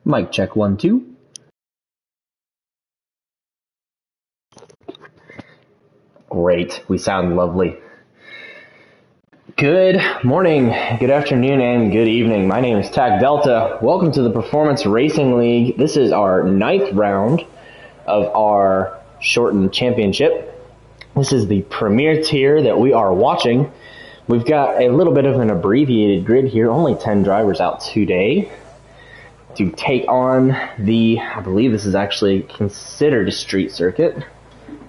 Mic check 1 2. Great, we sound lovely. Good morning, good afternoon, and good evening. My name is Tac Delta. Welcome to the Performance Racing League. This is our 9th round of our shortened championship. This is the premier tier that we are watching. We've got a little bit of an abbreviated grid here, only 10 drivers out today to take on I believe this is actually considered a street circuit,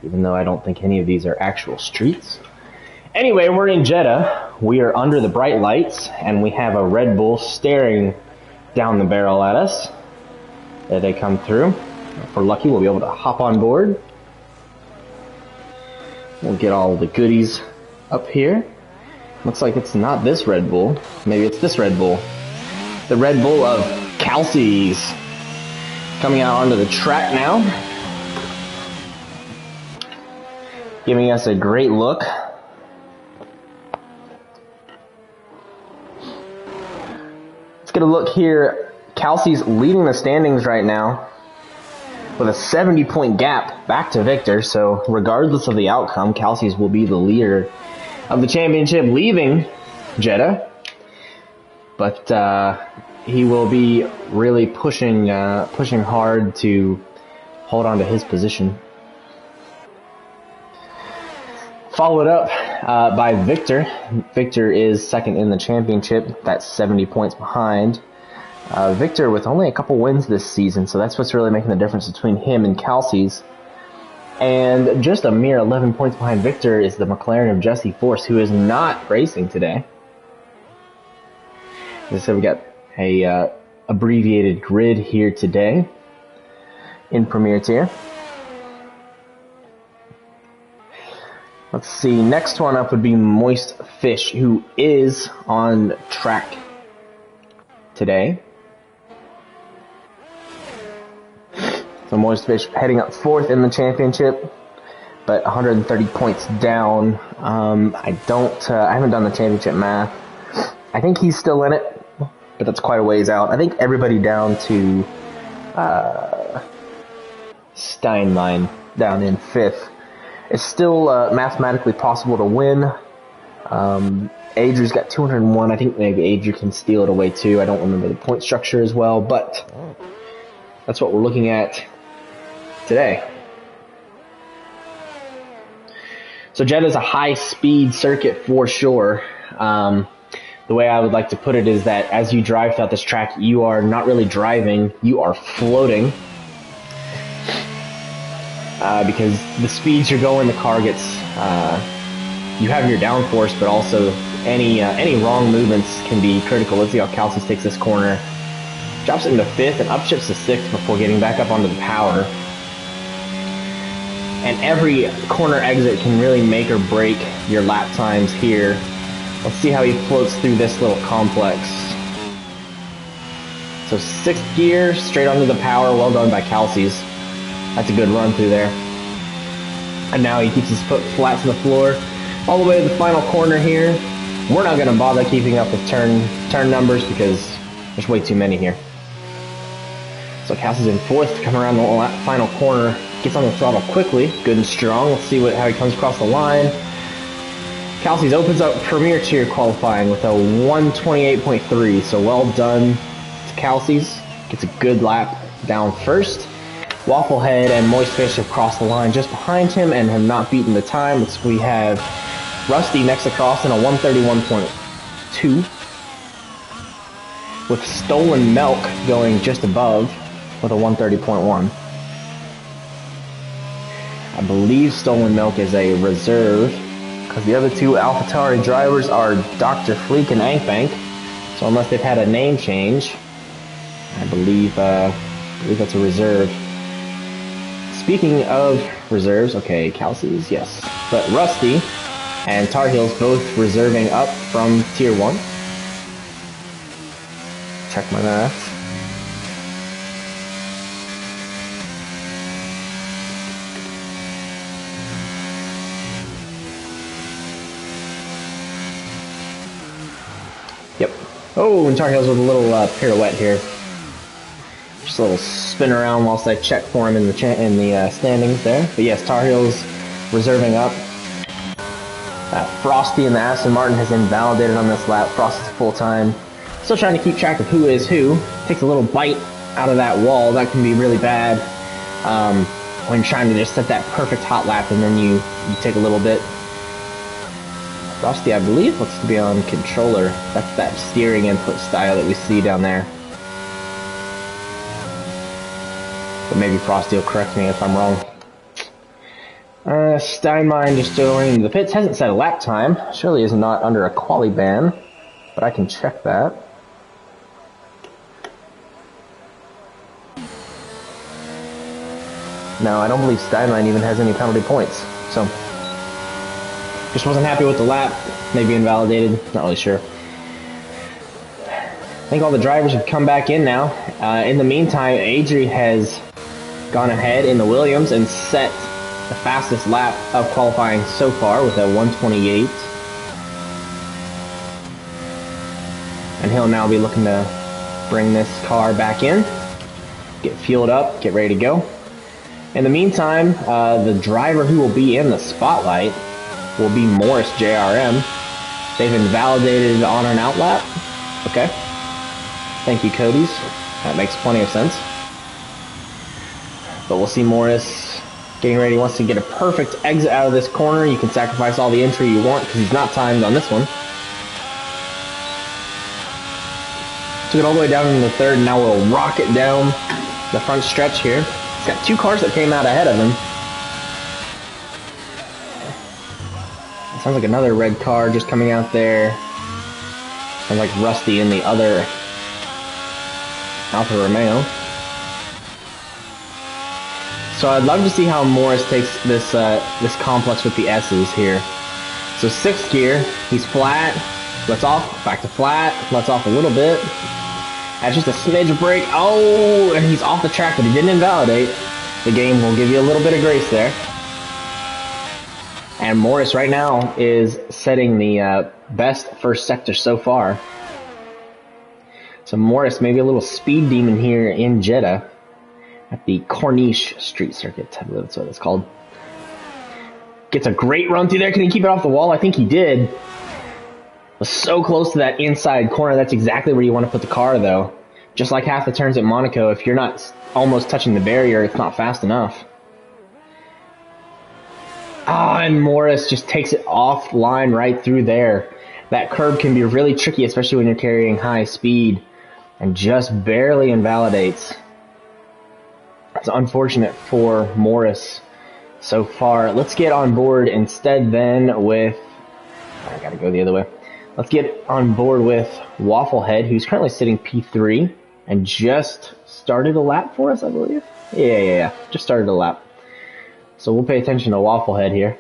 even though I don't think any of these are actual streets. Anyway, we're in Jeddah. We are under the bright lights, and we have a Red Bull staring down the barrel at us. There they come through. If we're lucky, we'll be able to hop on board. We'll get all the goodies up here. Looks like it's not this Red Bull. Maybe it's this Red Bull. The Red Bull of Kelsey's coming out onto the track now, giving us a great look. Let's get a look here. Kelsey's leading the standings right now with a 70-point gap back to Victor, so regardless of the outcome, Kelsey's will be the leader of the championship, leaving Jeddah. But he will be really pushing hard to hold on to his position. Followed up by Victor. Victor is second in the championship. That's 70 points behind. Victor with only a couple wins this season, so that's what's really making the difference between him and Kelsey's. And just a mere 11 points behind Victor is the McLaren of Jesse Force, who is not racing today. As I said, we got a abbreviated grid here today in Premier Tier. Let's see, next one up would be Moist Fish, who is on track today. So Moist Fish heading up 4th in the championship, but 130 points down. I haven't done the championship math. I think he's still in it, but that's quite a ways out. I think everybody down to Steinlein down in 5th. It's still mathematically possible to win. Adri's got 201. I think maybe Adri can steal it away too. I don't remember the point structure as well, but that's what we're looking at today. So Jeddah is a high-speed circuit for sure. The way I would like to put it is that as you drive throughout this track, you are not really driving, you are floating. Because the speeds you're going, the car gets, you have your downforce, but also any wrong movements can be critical. Let's see how Kelsey takes this corner. Drops it into 5th and upshifts to 6th before getting back up onto the power. And every corner exit can really make or break your lap times here. Let's see how he floats through this little complex. So 6th gear, straight onto the power. Well done by Kelsey's. That's a good run through there. And now he keeps his foot flat to the floor. All the way to the final corner here. We're not going to bother keeping up with turn numbers because there's way too many here. So Kelsey's in 4th to come around the final corner. Gets on the throttle quickly. Good and strong. Let's see how he comes across the line. Kelsey's opens up Premier Tier qualifying with a 128.3. So well done to Kelsey's. Gets a good lap down first. Wafflehead and Moist Fish have crossed the line just behind him and have not beaten the time. We have Rusty next across in a 131.2, with Stolen Milk going just above with a 130.1. I believe Stolen Milk is a reserve because the other two AlphaTauri drivers are Dr. Fleek and Ankbank. So unless they've had a name change, I believe that's a reserve. Speaking of reserves, okay, Kelsey's, yes. But Rusty and Tar Heels both reserving up from Tier 1. Check my math. Yep. Oh, and Tar Heels with a little pirouette here. Just a little spin around whilst I check for him in the standings there. But yes, Tar Heels reserving up. Frosty and the Aston Martin has invalidated on this lap. Frosty's full time. Still trying to keep track of who is who. Takes a little bite out of that wall. That can be really bad when trying to just set that perfect hot lap and then you take a little bit. Frosty, I believe, looks to be on controller. That's that steering input style that we see down there. But maybe Frosty will correct me if I'm wrong. Steinmine just going into the pits. Hasn't set a lap time. Surely is not under a quali ban. But I can check that. No, I don't believe Steinmine even has any penalty points. So, just wasn't happy with the lap. Maybe invalidated. Not really sure. I think all the drivers have come back in now. In the meantime, Adri has gone ahead in the Williams and set the fastest lap of qualifying so far with a 1:28. And he'll now be looking to bring this car back in, get fueled up, get ready to go. In the meantime, the driver who will be in the spotlight will be Morris JRM. They've invalidated on an out lap. Okay. Thank you, Cody's. That makes plenty of sense. But we'll see Morris getting ready. He wants to get a perfect exit out of this corner. You can sacrifice all the entry you want because he's not timed on this one. Took it all the way down into the third, and now we'll rocket down the front stretch here. He's got two cars that came out ahead of him. It sounds like another red car just coming out there. Sounds like Rusty in the other Alfa Romeo. So I'd love to see how Morris takes this this complex with the S's here. So sixth gear, he's flat, lets off, back to flat, lets off a little bit. That's just a smidge of brake. Oh, and he's off the track, but he didn't invalidate. The game will give you a little bit of grace there. And Morris right now is setting the best first sector so far. So Morris, maybe a little speed demon here in Jeddah at the Corniche Street Circuit. I believe that's what it's called. Gets a great run through there. Can he keep it off the wall? I think he did. Was so close to that inside corner. That's exactly where you want to put the car, though. Just like half the turns at Monaco, if you're not almost touching the barrier, it's not fast enough. And Morris just takes it offline right through there. That curb can be really tricky, especially when you're carrying high speed, and just barely invalidates. It's unfortunate for Morris so far. Let's get on board instead then with... I gotta go the other way. Let's get on board with Wafflehead, who's currently sitting P3 and just started a lap for us, I believe. Yeah. Just started a lap. So we'll pay attention to Wafflehead here.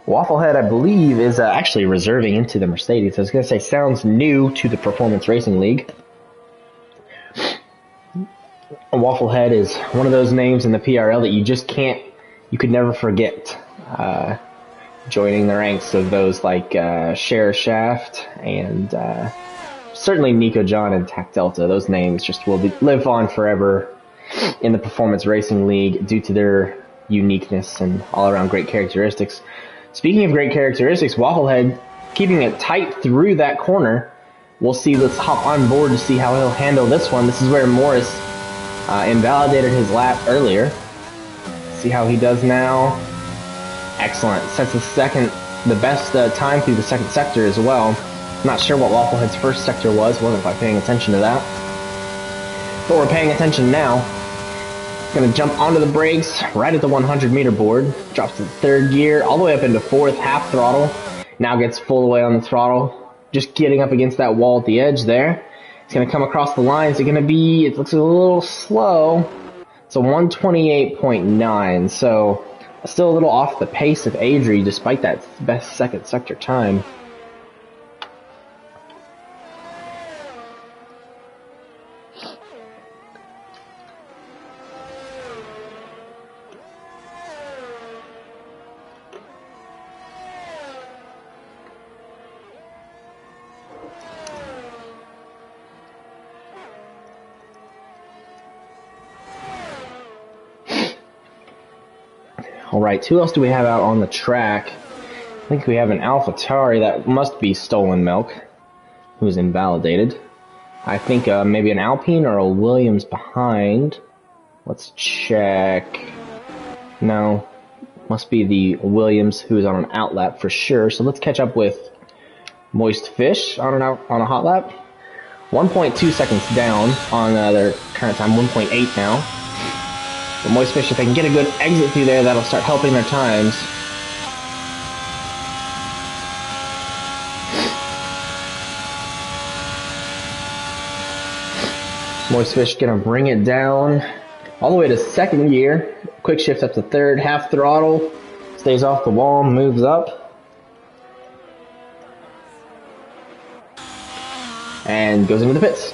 Wafflehead, I believe, is actually reserving into the Mercedes. I was going to say, sounds new to the Performance Racing League. Wafflehead is one of those names in the PRL that you just can't, you could never forget joining the ranks of those like Share Shaft and certainly Nico John and Tac Delta. Those names just will live on forever in the Performance Racing League due to their uniqueness and all-around great characteristics. Speaking of great characteristics, Wafflehead keeping it tight through that corner. We'll see, let's hop on board to see how he'll handle this one. This is where Morris invalidated his lap earlier. See how he does now. Excellent. Sets the best time through the second sector as well. Not sure what Wafflehead's first sector was. Wasn't quite paying attention to that. But we're paying attention now. Gonna jump onto the brakes right at the 100-meter board. Drops to third gear, all the way up into fourth, half throttle. Now gets full away on the throttle. Just getting up against that wall at the edge there. It's gonna come across the line. It's gonna be, it looks a little slow. It's a 128.9, so still a little off the pace of Adri despite that best second sector time. Alright, who else do we have out on the track? I think we have an AlphaTauri that must be Stolen Milk, who's invalidated. I think maybe an Alpine or a Williams behind. Let's check. No, must be the Williams who's on an out lap for sure. So let's catch up with Moist Fish on a hot lap. 1.2 seconds down on their current time, 1.8 now. But Moist Fish, if they can get a good exit through there, that'll start helping their times. Moist Fish gonna bring it down all the way to second gear. Quick shift up to third, half throttle, stays off the wall, moves up. And goes into the pits.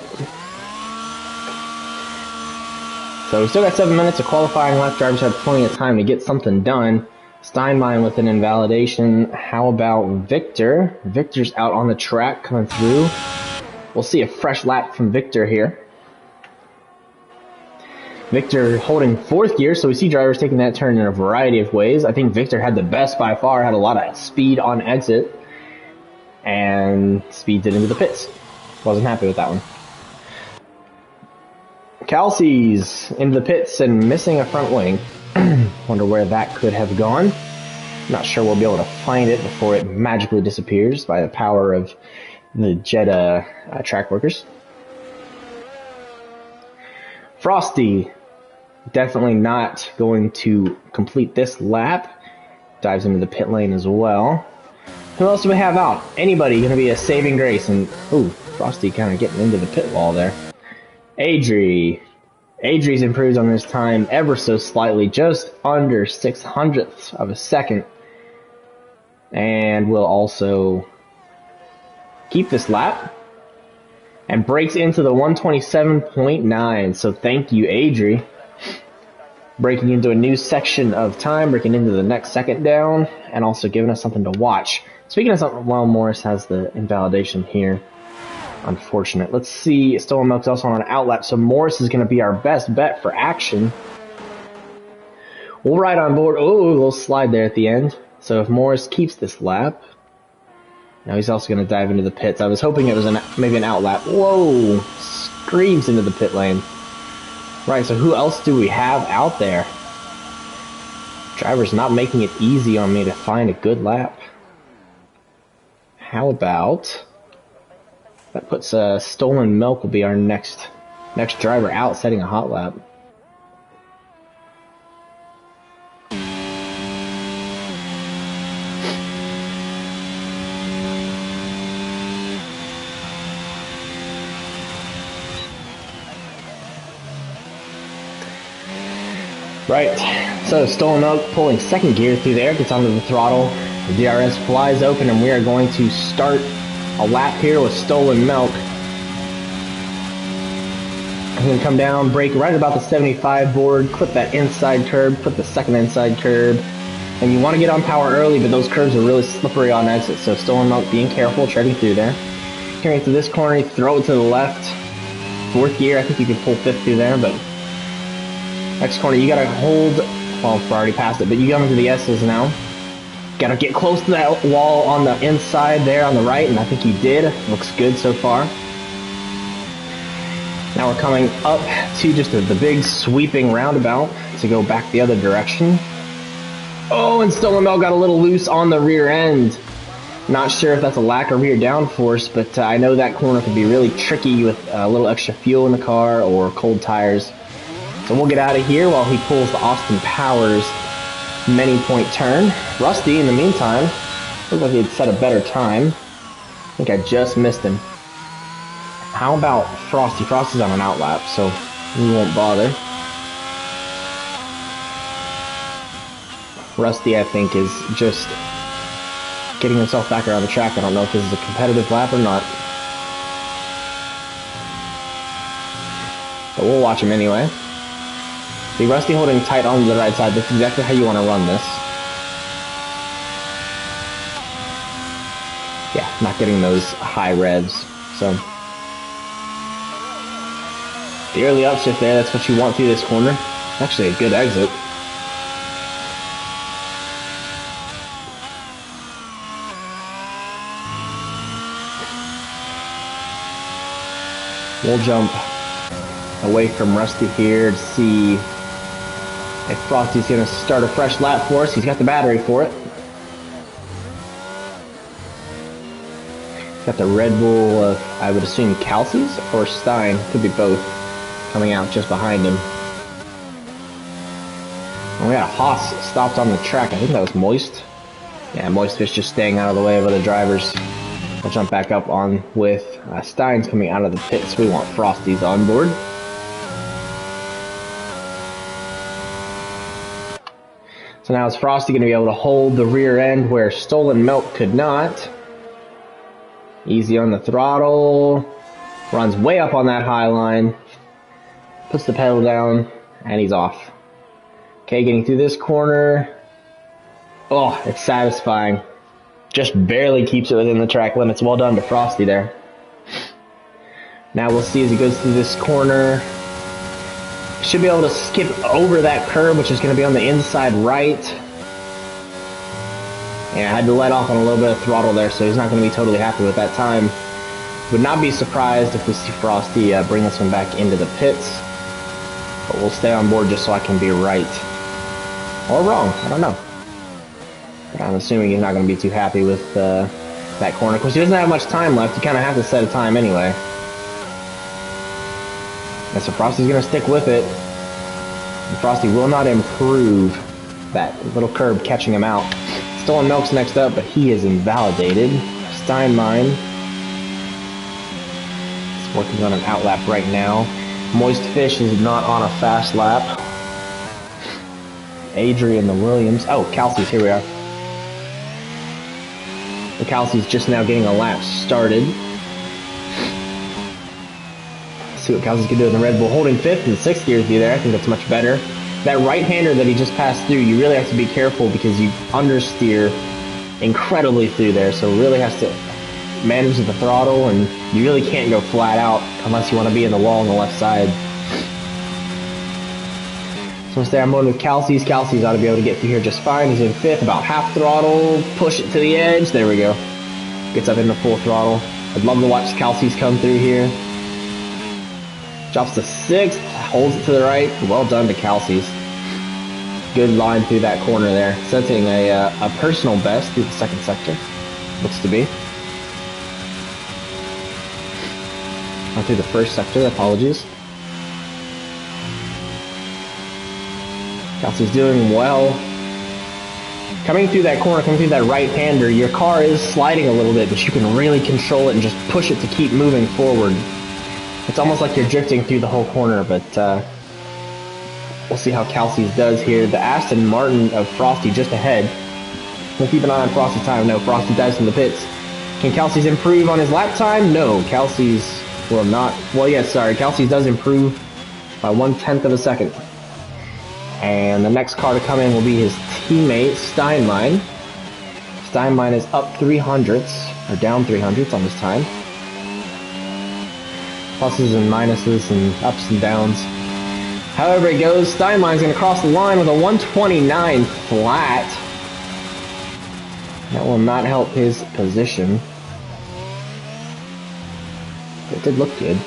So we still got 7 minutes of qualifying left. Drivers have plenty of time to get something done. Steinbein with an invalidation. How about Victor? Victor's out on the track coming through. We'll see a fresh lap from Victor here. Victor holding fourth gear, so we see drivers taking that turn in a variety of ways. I think Victor had the best by far, had a lot of speed on exit, and speeds it into the pits. Wasn't happy with that one. Kelsey's into the pits and missing a front wing. Wonder where that could have gone. Not sure we'll be able to find it before it magically disappears by the power of the Jeddah track workers. Frosty, definitely not going to complete this lap. Dives into the pit lane as well. Who else do we have out? Anybody going to be a saving grace? And ooh, Frosty kind of getting into the pit wall there. Adri's improved on his time ever so slightly, just under 600ths of a second. And will also keep this lap. And breaks into the 127.9. So thank you, Adri. Breaking into a new section of time, breaking into the next second down, and also giving us something to watch. Speaking of something, while Morris has the invalidation here. Unfortunate. Let's see. Stolen Milk's also on an outlap, so Morris is going to be our best bet for action. We'll ride on board. Oh, a little slide there at the end. So if Morris keeps this lap, now he's also going to dive into the pits. I was hoping it was maybe an outlap. Whoa! Screams into the pit lane. Right, so who else do we have out there? Driver's not making it easy on me to find a good lap. How about... That puts Stolen Milk will be our next driver out, setting a hot lap. Right, so Stolen Milk pulling second gear through there, gets onto the throttle. The DRS flies open, and we are going to start a lap here with Stolen Milk. I'm going to come down, brake right about the 75 board, clip that inside curb, clip the second inside curb. And you want to get on power early, but those curves are really slippery on exit, so Stolen Milk being careful, treading through there. Carrying through this corner, you throw it to the left. Fourth gear, I think you can pull fifth through there, but next corner you got to hold, well, we're already past it, but you go into the S's now. Gotta get close to that wall on the inside there on the right, and I think he did. Looks good so far. Now we're coming up to just the big sweeping roundabout to go back the other direction. Oh, and Stolen Milk got a little loose on the rear end. Not sure if that's a lack of rear downforce, but I know that corner can be really tricky with a little extra fuel in the car or cold tires. So we'll get out of here while he pulls the Austin Powers many point turn. Rusty, in the meantime, looked like he had set a better time. I think I just missed him. How about Frosty? Frosty's on an outlap, so we won't bother. Rusty, I think, is just getting himself back around the track. I don't know if this is a competitive lap or not. But we'll watch him anyway. See, Rusty holding tight on the right side. That's exactly how you want to run this. Yeah, not getting those high revs. So, the early upshift there, that's what you want through this corner. Actually a good exit. We'll jump away from Rusty here to see if Frosty's going to start a fresh lap for us. He's got the battery for it. Got the Red Bull of, I would assume, Kelsey's or Stein. Could be both. Coming out just behind him. And we got a Haas stopped on the track. I think that was Moist. Yeah, Moist Fish just staying out of the way of other drivers. We'll jump back up on with Stein's coming out of the pits. We want Frosty's on board. So now is Frosty going to be able to hold the rear end where Stolen Milk could not? Easy on the throttle. Runs way up on that high line. Puts the pedal down, and he's off. Okay, getting through this corner. Oh, it's satisfying. Just barely keeps it within the track limits. Well done to Frosty there. Now we'll see as he goes through this corner. Should be able to skip over that curb, which is going to be on the inside right. Yeah, I had to let off on a little bit of throttle there, so he's not going to be totally happy with that time. Would not be surprised if we see Frosty bring this one back into the pits. But we'll stay on board just so I can be right. Or wrong, I don't know. But I'm assuming he's not going to be too happy with that corner. Of course, he doesn't have much time left. You kind of have to set a time anyway. And so Frosty's going to stick with it. And Frosty will not improve that little curb catching him out. Stolen Milk's next up, but he is invalidated. Steinmine is working on an outlap right now. Moist Fish is not on a fast lap. Adrian the Williams. Oh, Kelsey's, here we are. The Kelsey's just now getting a lap started. See what Kelsey's can do in the Red Bull. Holding fifth and sixth gears be there. I think that's much better. That right-hander that he just passed through, you really have to be careful because you understeer incredibly through there. So really has to manage the throttle, and you really can't go flat out unless you want to be in the wall on the left side. So we'll stay on board with Kelsey's. Kelsey's ought to be able to get through here just fine. He's in fifth, about half throttle. Push it to the edge. There we go. Gets up into full throttle. I'd love to watch Kelsey's come through here. Drops to sixth, holds it to the right. Well done to Kelsey's. Good line through that corner there. Setting a personal best through the second sector. Looks to be. Not through the first sector, apologies. Kelsey's doing well. Coming through that corner, coming through that right-hander, your car is sliding a little bit, but you can really control it and just push it to keep moving forward. It's almost like you're drifting through the whole corner, but we'll see how Kelsey's does here. The Aston Martin of Frosty just ahead. We'll keep an eye on Frosty's time. No, Frosty dives from the pits. Can Kelsey's improve on his lap time? No, Kelsey's will not. Well, yes, sorry. Kelsey's does improve by 1/10 of a second. And the next car to come in will be his teammate, Steinmine. Steinmine is up 300ths, or down 300ths on his time. Pluses and minuses and ups and downs. However it goes, Steinmine's going to cross the line with a 129 flat. That will not help his position. It did look good.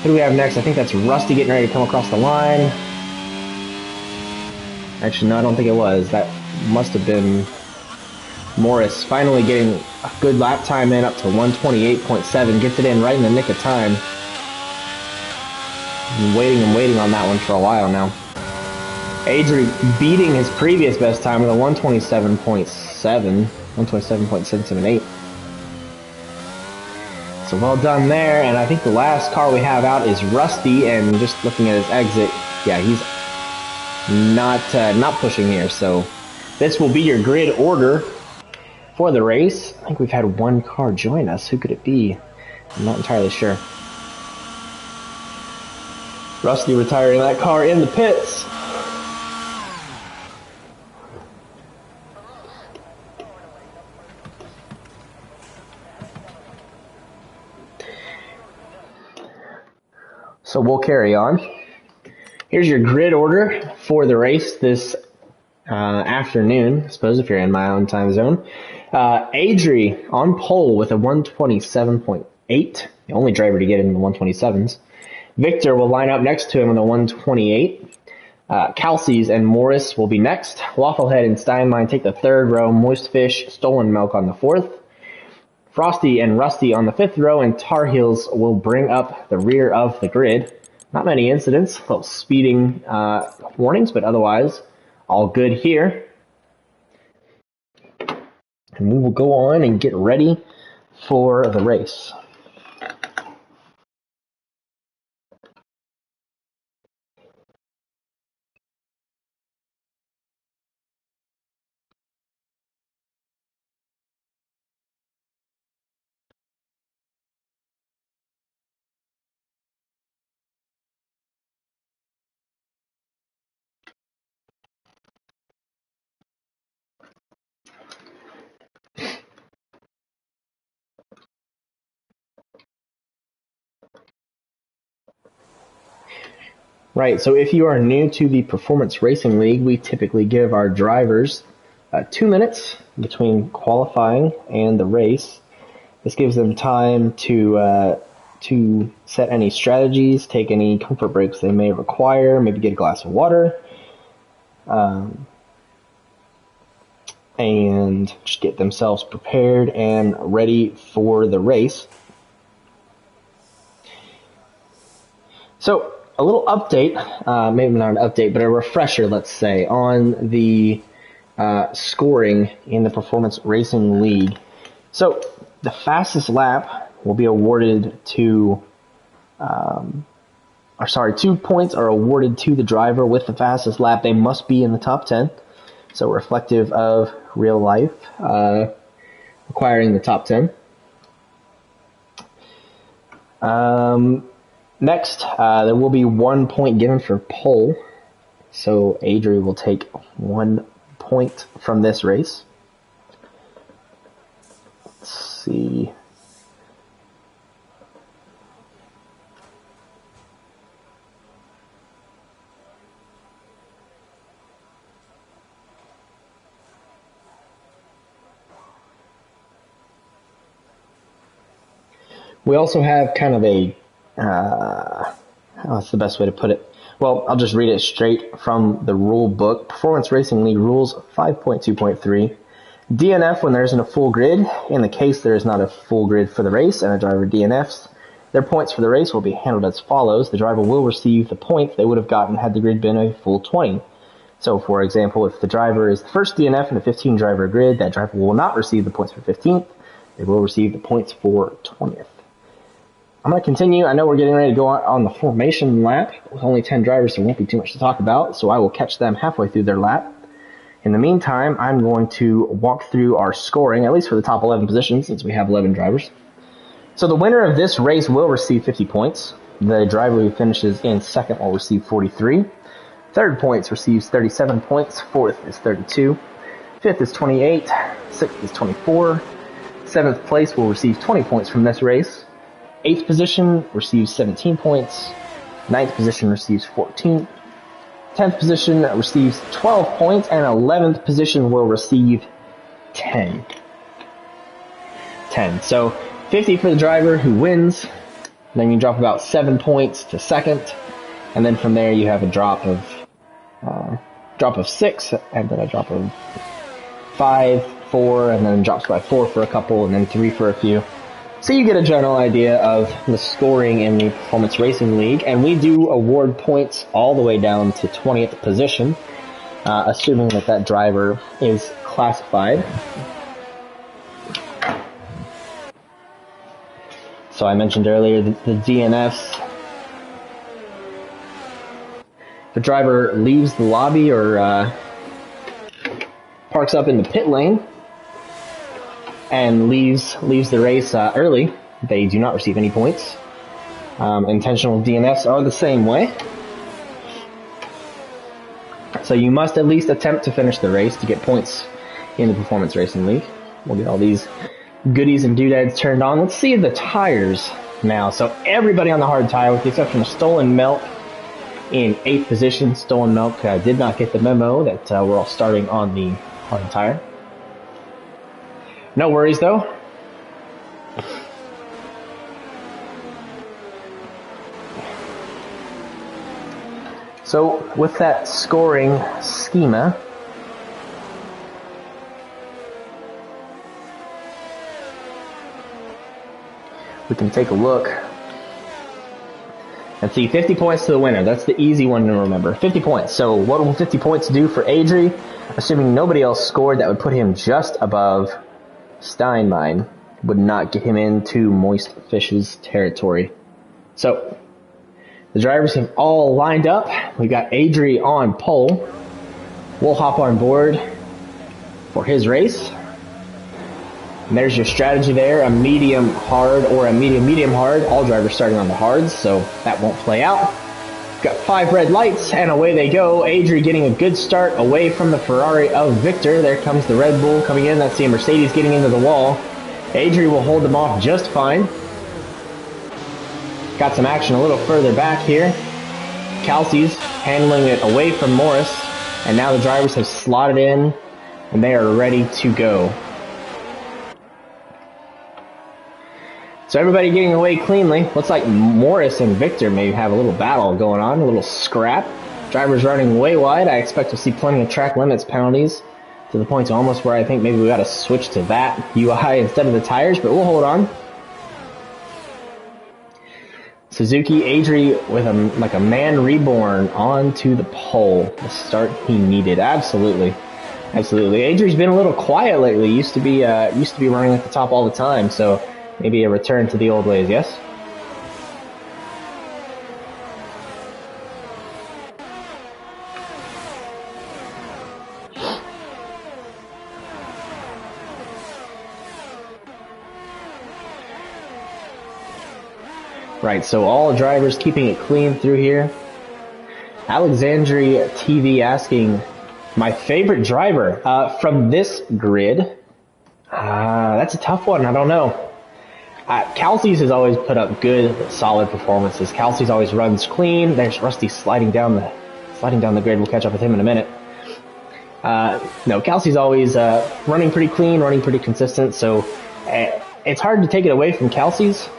Who do we have next? I think that's Rusty getting ready to come across the line. Actually, no, I don't think it was. That must have been Morris finally getting a good lap time in up to 128.7. Gets it in right in the nick of time. Been waiting and waiting on that one for a while now. Adri beating his previous best time with a 127.7. 127.778. So well done there. And I think the last car we have out is Rusty. And just looking at his exit, yeah, he's not pushing here. So this will be your grid order for the race. I think we've had one car join us. Who could it be? I'm not entirely sure. Rusty retiring that car in the pits. So we'll carry on. Here's your grid order for the race this afternoon, I suppose, if you're in my own time zone. Adri on pole with a 127.8. the only driver to get in the 127s. Victor will line up next to him in the 128. Kelsey's and Morris will be next. Wafflehead and Steinlein take the third row. Moist Fish, Stolen Milk on the fourth. Frosty and Rusty on the fifth row, and Tar Heels will bring up the rear of the grid. Not many incidents, little speeding warnings, but otherwise all good here. And we will go on and get ready for the race. Right, so if you are new to the Performance Racing League, we typically give our drivers 2 minutes between qualifying and the race. This gives them time to set any strategies, take any comfort breaks they may require, maybe get a glass of water, and just get themselves prepared and ready for the race. So, a little update, maybe not an update, but a refresher, let's say, on the scoring in the Performance Racing League. So, the fastest lap will be awarded to, 2 points are awarded to the driver with the fastest lap. They must be in the top 10, so reflective of real life, requiring the top 10. Next, there will be 1 point given for pole, so Adri will take 1 point from this race. Let's see. We also have kind of a what's the best way to put it? Well, I'll just read it straight from the rule book. Performance Racing League Rules 5.2.3. DNF when there isn't a full grid. In the case there is not a full grid for the race and a driver DNFs, their points for the race will be handled as follows. The driver will receive the points they would have gotten had the grid been a full 20. So, for example, if the driver is the first DNF in a 15-driver grid, that driver will not receive the points for 15th. They will receive the points for 20th. I'm going to continue. I know we're getting ready to go on the formation lap. With only 10 drivers, there won't be too much to talk about, so I will catch them halfway through their lap. In the meantime, I'm going to walk through our scoring, at least for the top 11 positions, since we have 11 drivers. So the winner of this race will receive 50 points. The driver who finishes in second will receive 43. Third points receives 37 points. Fourth is 32. Fifth is 28. Sixth is 24. Seventh place will receive 20 points from this race. Eighth position receives 17 points. Ninth position receives 14. 10th position receives 12 points, and 11th position will receive 10. So 50 for the driver who wins. Then you drop about 7 points to second, and then from there you have a drop of 6, and then a drop of 5, 4, and then drops by 4 for a couple, and then 3 for a few. So you get a general idea of the scoring in the Performance Racing League, and we do award points all the way down to 20th position, assuming that driver is classified. So I mentioned earlier the DNFs. The driver leaves the lobby or parks up in the pit lane and leaves the race early, they do not receive any points. Intentional DNFs are the same way. So you must at least attempt to finish the race to get points in the Performance Racing League. We'll get all these goodies and doodads turned on. Let's see the tires now. So everybody on the hard tire, with the exception of Stolen Milk in 8th position. Stolen Milk did not get the memo that we're all starting on the hard tire. No worries though. So with that scoring schema, we can take a look and see 50 points to the winner. That's the easy one to remember. 50 points. So what will 50 points do for Adri? Assuming nobody else scored, that would put him just above Steinmine. Would not get him into Moist Fish's territory. So the drivers have all lined up. We got Adri on pole. We'll hop on board for his race. And there's your strategy there, a medium hard or a medium hard. All drivers starting on the hards, so that won't play out. Got 5 red lights, and away they go. Adri getting a good start away from the Ferrari of Victor. There comes the Red Bull coming in. That's the Mercedes getting into the wall. Adri will hold them off just fine. Got some action a little further back here. Kelsey's handling it away from Morris, and now the drivers have slotted in, and they are ready to go. So everybody getting away cleanly. Looks like Morris and Victor may have a little battle going on, a little scrap. Drivers running way wide. I expect to see plenty of track limits penalties to the point to almost where I think maybe we got to switch to that UI instead of the tires, but we'll hold on. Suzuki, Adri with like a man reborn onto the pole. The start he needed. Absolutely. Absolutely. Adri's been a little quiet lately. Used to be running at the top all the time, so maybe a return to the old ways, yes? Right, so all drivers keeping it clean through here. Alexandria TV asking, my favorite driver from this grid? That's a tough one, I don't know. Kelsey's has always put up good, solid performances. Kelsey's always runs clean. There's Rusty sliding down the grid. We'll catch up with him in a minute. No, Kelsey's always running pretty clean, running pretty consistent. So it's hard to take it away from Kelsey's.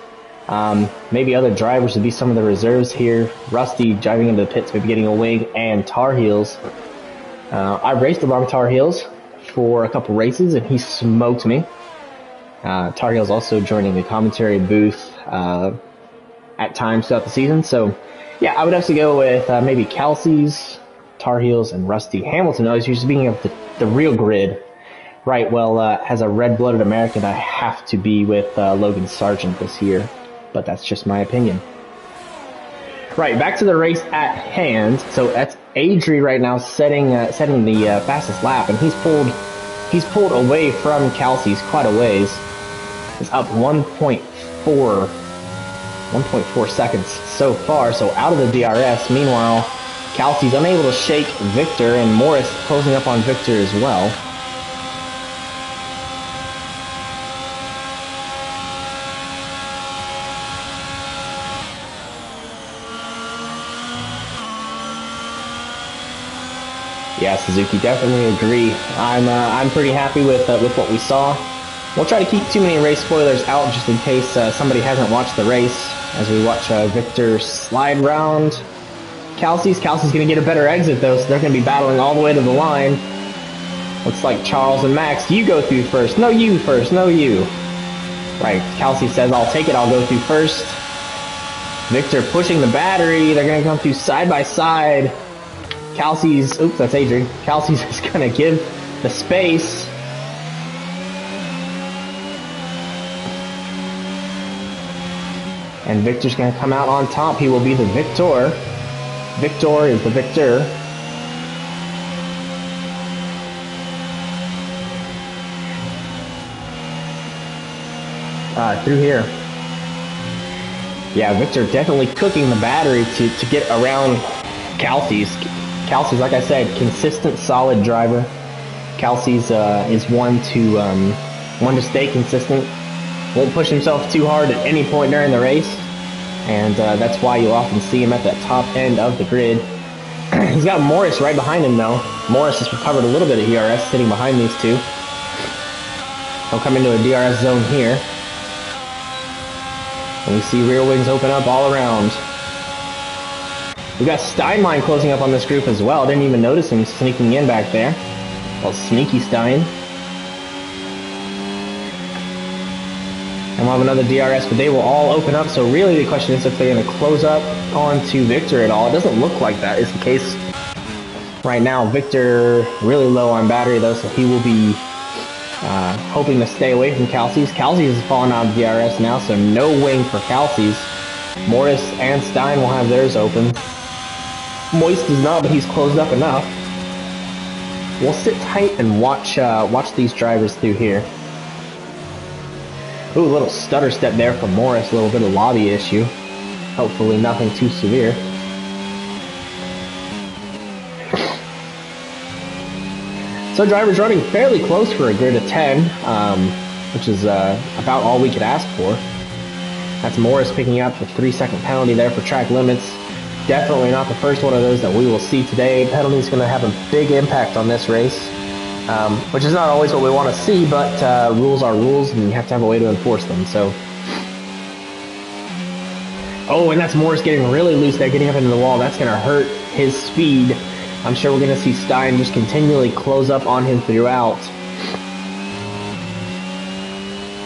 Maybe other drivers would be some of the reserves here. Rusty driving into the pits, maybe getting a wing, and Tar Heels. I raced along Tar Heels for a couple races, and he smoked me. Tar Heels also joining the commentary booth at times throughout the season. So, yeah, I would have to go with maybe Kelsey's, Tar Heels, and Rusty. Hamilton, though, speaking of the real grid, right, well, as a red-blooded American, I have to be with Logan Sargent this year. But that's just my opinion. Right, back to the race at hand. So that's Adri right now setting the fastest lap, and he's pulled away from Kelsey's quite a ways. It's up 1.4 seconds so far, so out of the DRS. Meanwhile, Kelsey's unable to shake Victor, and Morris closing up on Victor as well. Yeah, Suzuki, definitely agree. I'm pretty happy with what we saw. We'll try to keep too many race spoilers out just in case somebody hasn't watched the race as we watch Victor slide round Kelsey's. Kelsey's going to get a better exit though, so they're going to be battling all the way to the line. Looks like Charles and Max, you go through first. No, you first. No, you. Right, Kelsey says, I'll take it. I'll go through first. Victor pushing the battery. They're going to come through side by side. Kelsey's, oops, that's Adrian. Kelsey's is going to give the space. And Victor's going to come out on top. He will be the victor. Victor is the victor. Through here. Yeah, Victor definitely cooking the battery to get around Kelsey's. Kelsey's, like I said, consistent, solid driver. Kelsey's is one to stay consistent. Won't push himself too hard at any point during the race, and that's why you'll often see him at that top end of the grid. He's got Morris right behind him, though. Morris has recovered a little bit of DRS sitting behind these two. He'll come into a DRS zone here. And we see rear wings open up all around. We got Steinmine closing up on this group as well. Didn't even notice him sneaking in back there. Well, sneaky Stein. And we'll have another DRS, but they will all open up. So really the question is if they're going to close up onto Victor at all. It doesn't look like that is the case right now. Victor really low on battery though, so he will be hoping to stay away from Calces. Calces is falling out of DRS now, so no wing for Calces. Morris and Stein will have theirs open. Moist does not, but he's closed up enough. We'll sit tight and watch these drivers through here. Ooh, a little stutter step there from Morris, a little bit of lobby issue. Hopefully nothing too severe. So drivers running fairly close for a grid of 10, which is about all we could ask for. That's Morris picking up the 3-second penalty there for track limits. Definitely not the first one of those that we will see today. Penalty is going to have a big impact on this race, which is not always what we want to see, but rules are rules and you have to have a way to enforce them. So, oh, and that's Morris getting really loose there, getting up into the wall. That's going to hurt his speed. I'm sure we're going to see Stein just continually close up on him throughout.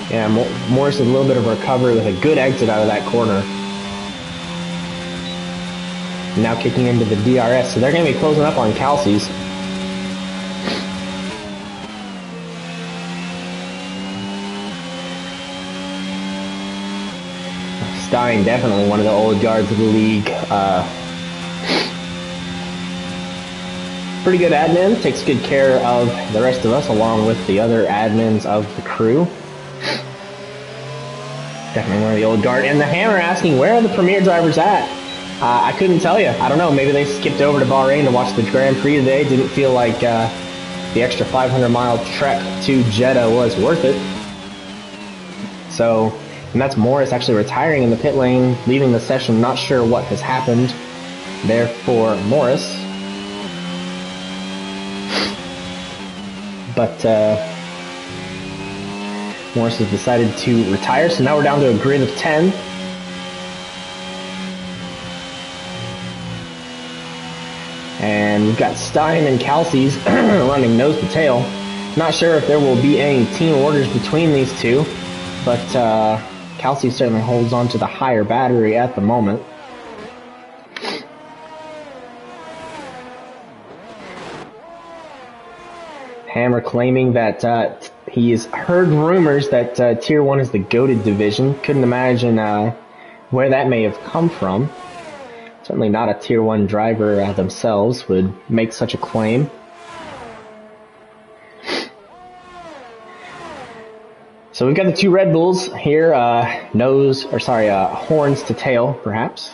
Yeah, Morris is a little bit of a recovery with a good exit out of that corner. Now kicking into the DRS, so they're going to be closing up on Calces. Stein, definitely one of the old guards of the league. Pretty good admin, takes good care of the rest of us along with the other admins of the crew. Definitely one of the old guard. And the Hammer asking, where are the Premier drivers at? I couldn't tell you. I don't know. Maybe they skipped over to Bahrain to watch the Grand Prix today. Didn't feel like the extra 500-mile trek to Jeddah was worth it. So, and that's Morris actually retiring in the pit lane, leaving the session. Not sure what has happened there for Morris. But Morris has decided to retire, so now we're down to a grid of 10. And we've got Stein and Calces running nose to tail. Not sure if there will be any team orders between these two, but Calces certainly holds on to the higher battery at the moment. Hammer claiming that he has heard rumors that Tier 1 is the goated division. Couldn't imagine where that may have come from. Certainly not a Tier 1 driver themselves would make such a claim. So we've got the two Red Bulls here, horns to tail, perhaps.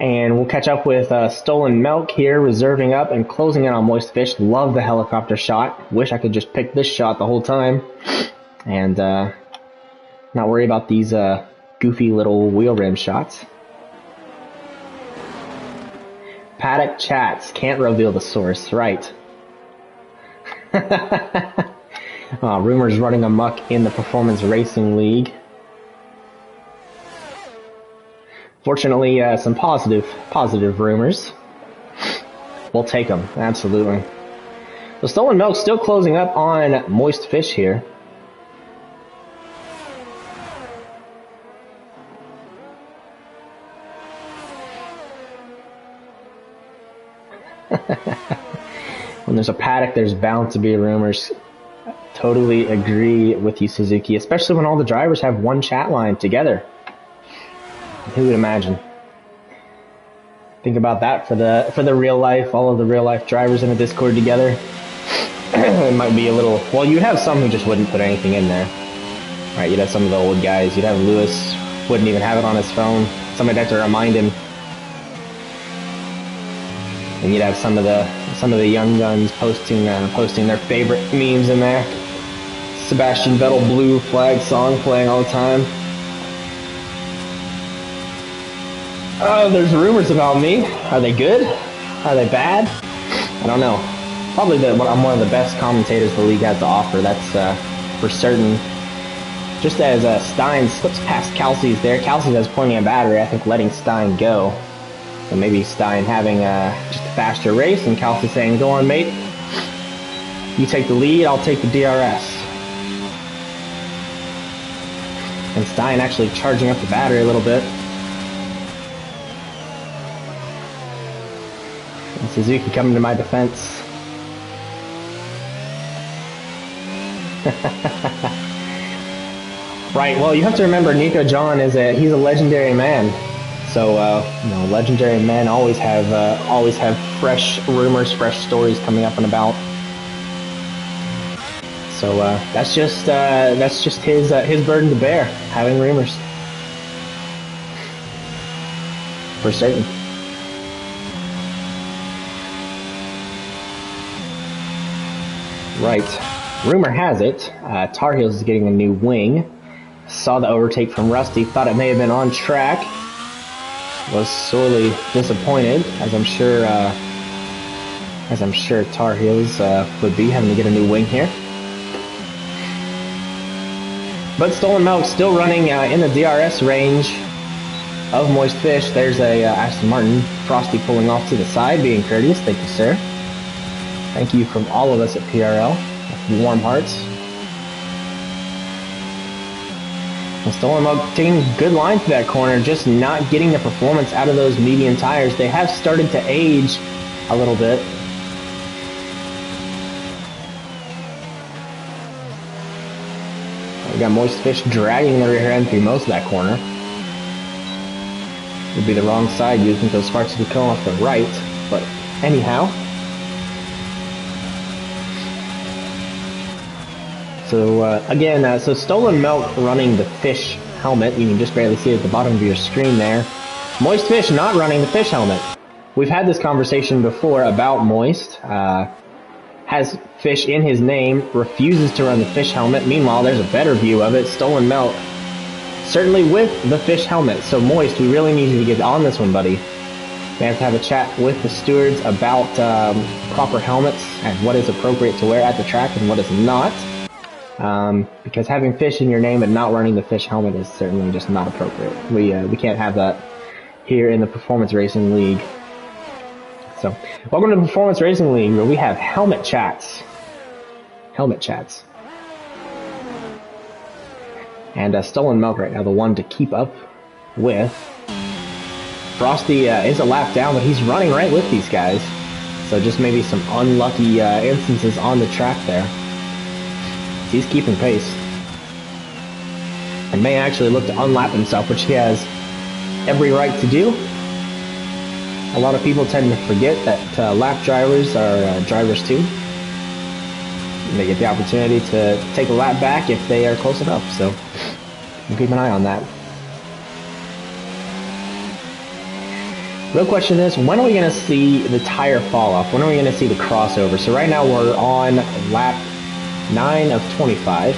And we'll catch up with Stolen Milk here, reserving up and closing in on Moist Fish. Love the helicopter shot. Wish I could just pick this shot the whole time. And not worry about these goofy little wheel rim shots. Paddock chats. Can't reveal the source. Right. Rumors running amok in the Performance Racing League. Fortunately, some positive rumors. We'll take them, absolutely. So Stolen Milk still closing up on Moist Fish here. When there's a paddock, there's bound to be rumors. Totally agree with you, Suzuki, especially when all the drivers have one chat line together. Who would imagine? Think about that for the real life, all of the real life drivers in a Discord together. It might be a little, well, you'd have some who just wouldn't put anything in there. Right, you'd have some of the old guys. You'd have Lewis, wouldn't even have it on his phone. Somebody'd have to remind him. And you'd have some of the young guns posting their favorite memes in there. Sebastian Vettel Blue Flag song playing all the time. Oh, there's rumors about me. Are they good? Are they bad? I don't know. Probably I'm one of the best commentators the league has to offer. That's for certain. Just as Stein slips past Calces there. Calces has plenty of battery. I think letting Stein go. So maybe Stein having just a faster race, and Kelsey saying, "Go on, mate. You take the lead, I'll take the DRS." And Stein actually charging up the battery a little bit. And Suzuki coming to my defense. Right, well, you have to remember Nico John he's a legendary man. So, legendary men always have fresh rumors, fresh stories coming up and about. So that's just his burden to bear, having rumors. For certain. Right. Rumor has it, Tar Heels is getting a new wing. Saw the overtake from Rusty, thought it may have been on track. Was sorely disappointed, as I'm sure Tar Heels would be, having to get a new wing here. But Stolen Milk still running in the DRS range of Moist Fish. There's a Aston Martin. Frosty pulling off to the side, being courteous. Thank you, sir. Thank you from all of us at PRL. Warm hearts. And Stolen Milk taking good line through that corner, just not getting the performance out of those medium tires. They have started to age a little bit. We got Moist Fish dragging the rear end through most of that corner. Would be the wrong side. You'd think those sparks would come off the right, but anyhow. So again, so Stolen Milk running the Fish helmet. You can just barely see it at the bottom of your screen there. Moist Fish not running the Fish helmet. We've had this conversation before about Moist. Has Fish in his name, refuses to run the Fish helmet. Meanwhile, there's a better view of it. Stolen Milk, certainly with the Fish helmet. So Moist, we really need you to get on this one, buddy. We have to have a chat with the stewards about proper helmets and what is appropriate to wear at the track and what is not. Because having Fish in your name and not running the Fish helmet is certainly just not appropriate. We can't have that here in the Performance Racing League. So, welcome to the Performance Racing League, where we have helmet chats. Helmet chats. And Stolen Milk right now, the one to keep up with. Frosty is a lap down, but he's running right with these guys. So just maybe some unlucky instances on the track there. He's keeping pace. And may actually look to unlap himself, which he has every right to do. A lot of people tend to forget that lap drivers are drivers too. And they get the opportunity to take a lap back if they are close enough, so we'll keep an eye on that. Real question is, when are we going to see the tire fall off? When are we going to see the crossover? So right now we're on lap 9 of 25.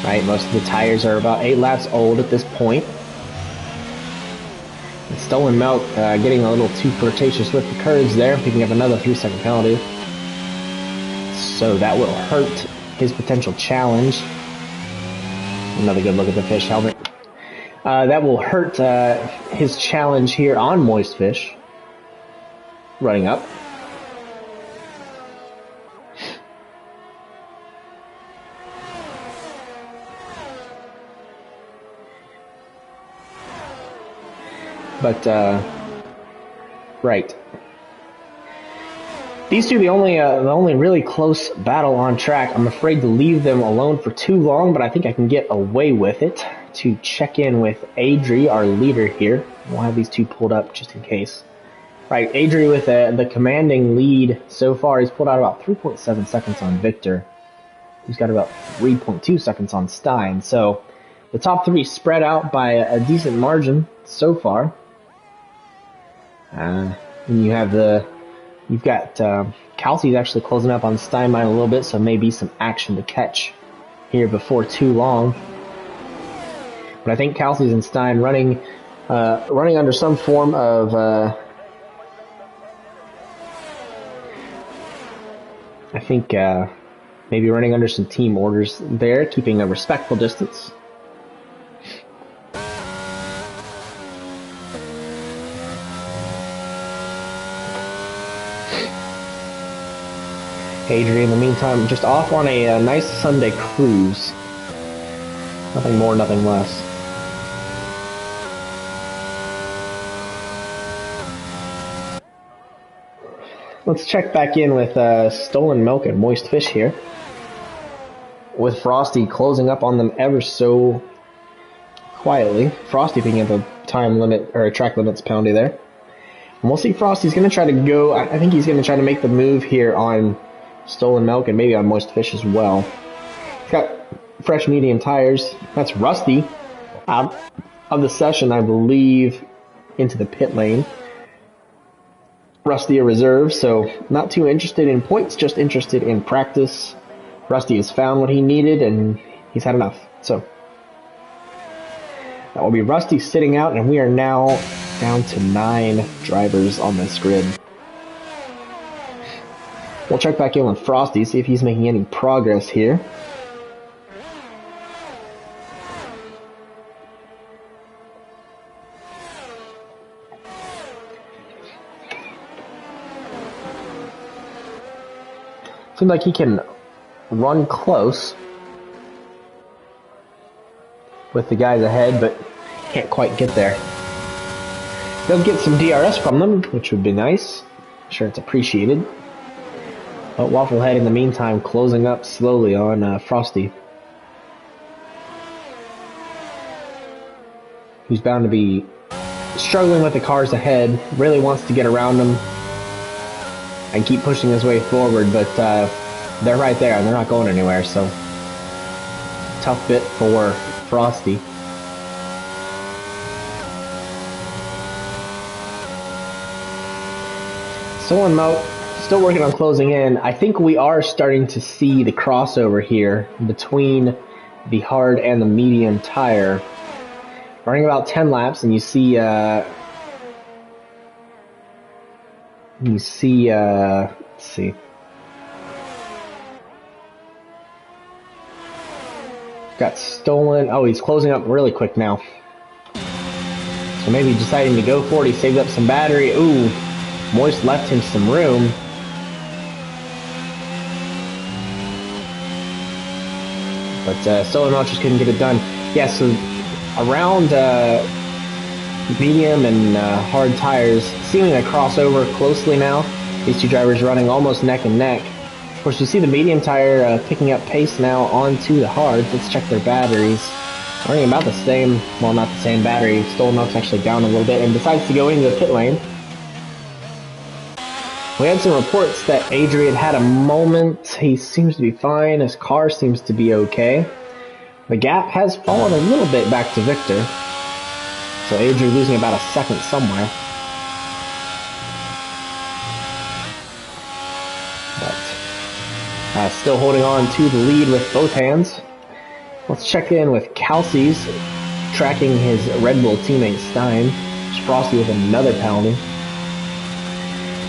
Right, most of the tires are about 8 laps old at this point. And Stolen Milk getting a little too flirtatious with the curves there, picking up another 3-second penalty. So that will hurt his potential challenge. Another good look at the Fish helmet. That will hurt his challenge here on Moist Fish. Running up. But, right. These two, the only really close battle on track. I'm afraid to leave them alone for too long, but I think I can get away with it. To check in with Adri, our leader here. We'll have these two pulled up just in case. Right, Adri with the commanding lead so far. He's pulled out about 3.7 seconds on Victor. He's got about 3.2 seconds on Stein. So the top three spread out by a decent margin so far. And you've got Kelsey's actually closing up on Steinmine a little bit, so maybe some action to catch here before too long. But I think Kelsey's and Stein running under some form of maybe running under some team orders there, keeping a respectful distance. Adrian, in the meantime, just off on a nice Sunday cruise. Nothing more, nothing less. Let's check back in with Stolen Milk and Moist Fish here. With Frosty closing up on them ever so quietly. Frosty being at the time limit, or track limits penalty there. And we'll see Frosty's going to try to go, I think he's going to try to make the move here on Stolen Milk and maybe on Moist Fish as well. He's got fresh medium tires. That's Rusty out of the session, I believe, into the pit lane. Rusty a reserve, so not too interested in points, just interested in practice. Rusty has found what he needed and he's had enough. So that will be Rusty sitting out, and we are now down to 9 drivers on this grid. We'll check back in with Frosty, see if he's making any progress here. Seems like he can run close with the guys ahead, but can't quite get there. Does get some DRS from them, which would be nice. I'm sure it's appreciated. But Wafflehead, in the meantime, closing up slowly on Frosty, who's bound to be struggling with the cars ahead. Really wants to get around them and keep pushing his way forward, but they're right there and they're not going anywhere, so tough bit for Frosty. Stolen Milk still working on closing in. I think we are starting to see the crossover here between the hard and the medium tire. Running about 10 laps, and you see let's see. Got Stolen. Oh, he's closing up really quick now. So maybe deciding to go for it. He saved up some battery. Ooh, Moist left him some room. But Stolen Milk just couldn't get it done. Yeah, so around medium and hard tires, seeming a crossover closely now. These two drivers running almost neck and neck. Of course, you see the medium tire picking up pace now onto the hards. Let's check their batteries. Running about the same, well, not the same battery. Stolen Milk's actually down a little bit and decides to go into the pit lane. We had some reports that Adrian had a moment. He seems to be fine. His car seems to be okay. The gap has fallen a little bit back to Victor. So Adrian losing about a second somewhere. But still holding on to the lead with both hands. Let's check in with Kelsey's tracking his Red Bull teammate Stein. Frosty with another penalty.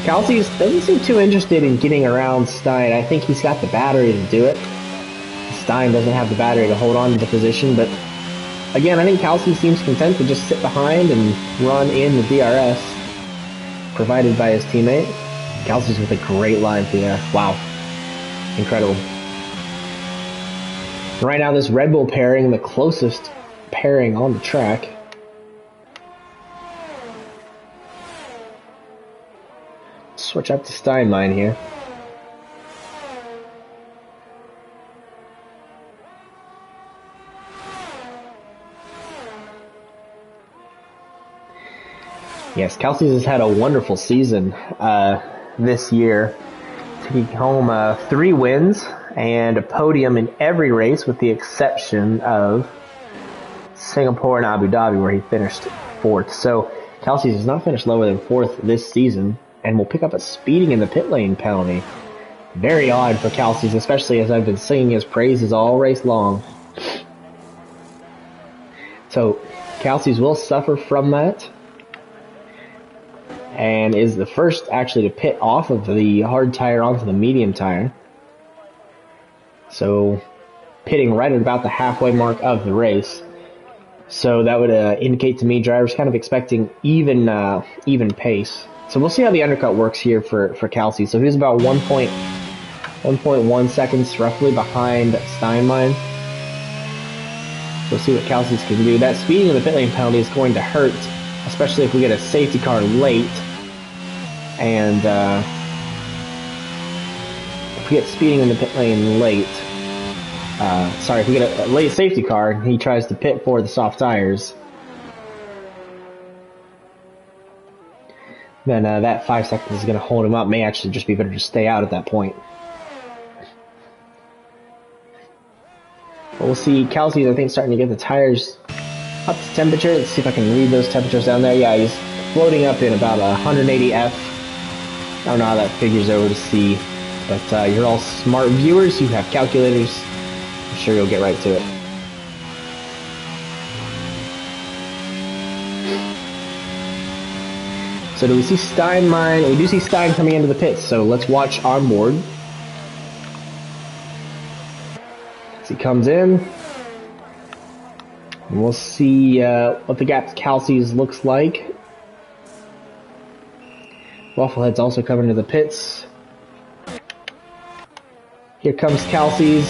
Kelsey's doesn't seem too interested in getting around Stein. I think he's got the battery to do it. Stein doesn't have the battery to hold on to the position, but again, I think Kelsey seems content to just sit behind and run in the DRS provided by his teammate. Kelsey's with a great line through there. Wow. Incredible. Right now, this Red Bull pairing, the closest pairing on the track. Switch up to Steinmine here. Yes, Kelsey's has had a wonderful season this year, taking home 3 wins and a podium in every race with the exception of Singapore and Abu Dhabi, where he finished 4th. So Kelsey's has not finished lower than 4th this season and will pick up a speeding in the pit lane penalty. Very odd for Kelsey's, especially as I've been singing his praises all race long. So Kelsey's will suffer from that, and is the first actually to pit off of the hard tire onto the medium tire. So pitting right at about the halfway mark of the race. So that would indicate to me drivers kind of expecting even pace. So we'll see how the undercut works here for Kelsey. So he was about 1.5 1.1 seconds roughly behind Steinmine. We'll see what Kelsey's can do. That speeding of the pit lane penalty is going to hurt, especially if we get a safety car late. And if we get speeding in the pit lane late, if we get a late safety car and he tries to pit for the soft tires, then that 5 seconds is going to hold him up. May actually just be better to stay out at that point. But we'll see. Kelsey's, I think, starting to get the tires up to temperature. Let's see if I can read those temperatures down there. Yeah, he's floating up in about 180 F. I don't know how that figures over to C, but you're all smart viewers. You have calculators. I'm sure you'll get right to it. So do we see Steinmine? We do see Stein coming into the pits, so let's watch on board. As he comes in, and we'll see what the gap to Kelsey's looks like. Wafflehead's also coming to the pits. Here comes Kelsey's.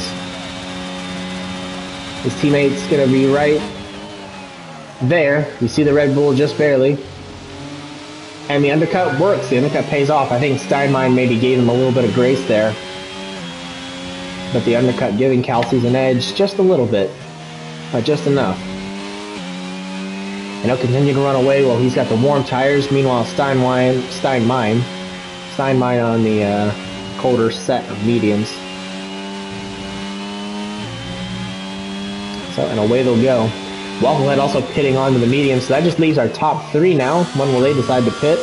His teammate's gonna be right there. You see the Red Bull just barely. And the undercut works. The undercut pays off. I think Steinmine maybe gave him a little bit of grace there. But the undercut giving Kelsey's an edge just a little bit. But just enough. And he'll continue to run away while he's got the warm tires. Meanwhile, Steinmine on the colder set of mediums. So, and away they'll go. Wafflehead also pitting onto the medium, so that just leaves our top three now. When will they decide to pit?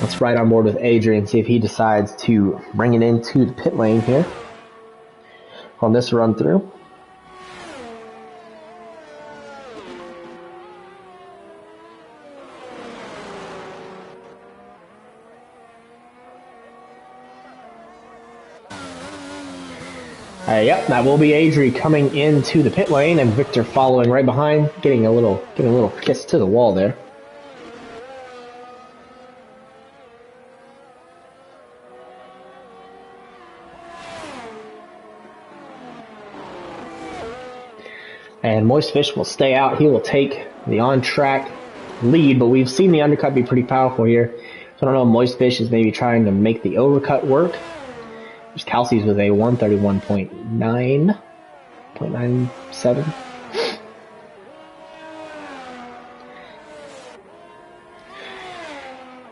Let's ride on board with Adrian, see if he decides to bring it into the pit lane here on this run through. Yep, that will be Adri coming into the pit lane, and Victor following right behind, getting a little kiss to the wall there. And Moist Fish will stay out. He will take the on-track lead, but we've seen the undercut be pretty powerful here. So I don't know if Moist Fish is maybe trying to make the overcut work. There's Kelsey's with a 131.9.97.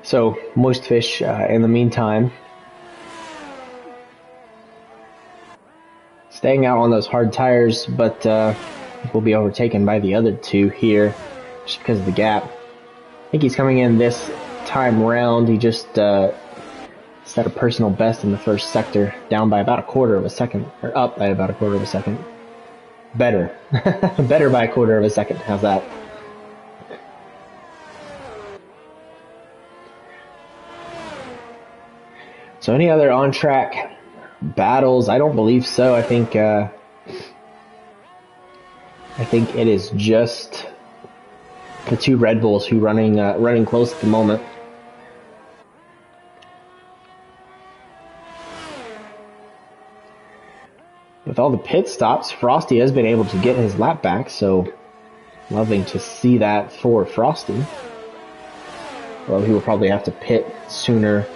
So Moist Fish, in the meantime, staying out on those hard tires, but will be overtaken by the other two here just because of the gap. I think he's coming in this time round. He just set a personal best in the first sector, down by about a quarter of a second, or up by about a quarter of a second. Better. Better by a quarter of a second. How's that? So any other on-track battles? I don't believe so. I think it is just the two Red Bulls who running close at the moment. With all the pit stops, Frosty has been able to get his lap back, so loving to see that for Frosty. Well, he will probably have to pit sooner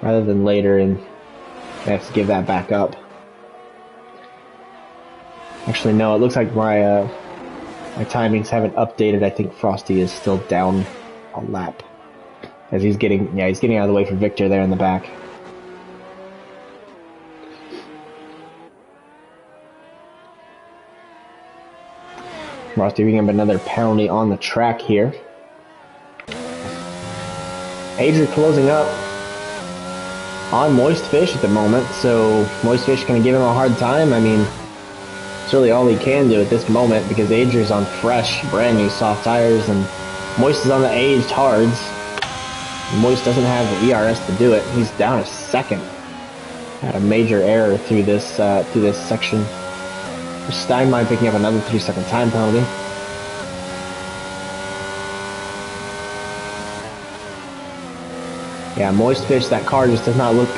rather than later, and have to give that back up. Actually, no, it looks like my timings haven't updated. I think Frosty is still down a lap as he's getting out of the way for Victor there in the back. Frosty picking up another penalty on the track here. Adrian closing up on Moist Fish at the moment, so Moist Fish going to give him a hard time. I mean, it's really all he can do at this moment because Adrian's on fresh, brand new soft tires, and Moist is on the aged hards. Moist doesn't have the ERS to do it. He's down a second. Had a major error through this section. Steinmine picking up another 3-second time penalty. Yeah, Moist Fish, that car just does not look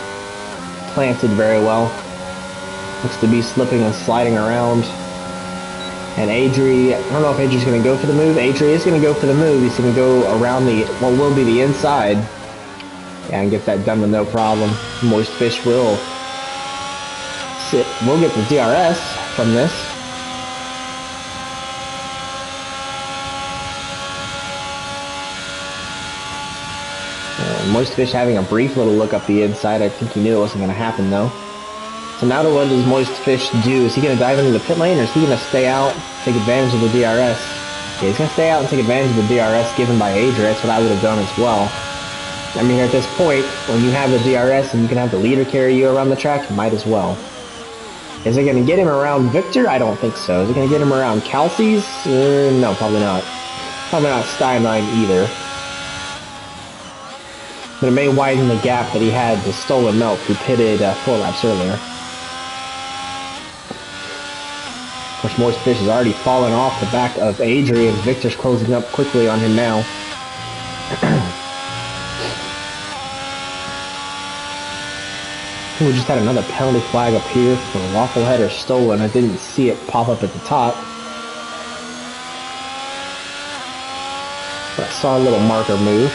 planted very well. Looks to be slipping and sliding around. And Adri, I don't know if Adri's going to go for the move. Adri is going to go for the move. He's going to go around the, what will be the inside. Yeah, and get that done with no problem. Moist Fish will sit. We'll get the DRS from this. Moist Fish having a brief little look up the inside. I think he knew it wasn't going to happen though. So now what does Moist Fish do? Is he going to dive into the pit lane, or is he going to stay out, take advantage of the DRS? Yeah, he's going to stay out and take advantage of the DRS given by Adri. That's what I would have done as well. I mean, at this point, when you have the DRS and you can have the leader carry you around the track, you might as well. Is it going to get him around Victor? I don't think so. Is it going to get him around Kelsey's? No, probably not. Probably not Steinlein either. But it may widen the gap that he had to Stolen Milk, who pitted 4 laps earlier. Of course, Moist Fish has already fallen off the back of Adri, and Victor's closing up quickly on him now. We just had another penalty flag up here for Waffle Head or Stolen. I didn't see it pop up at the top. But I saw a little marker move.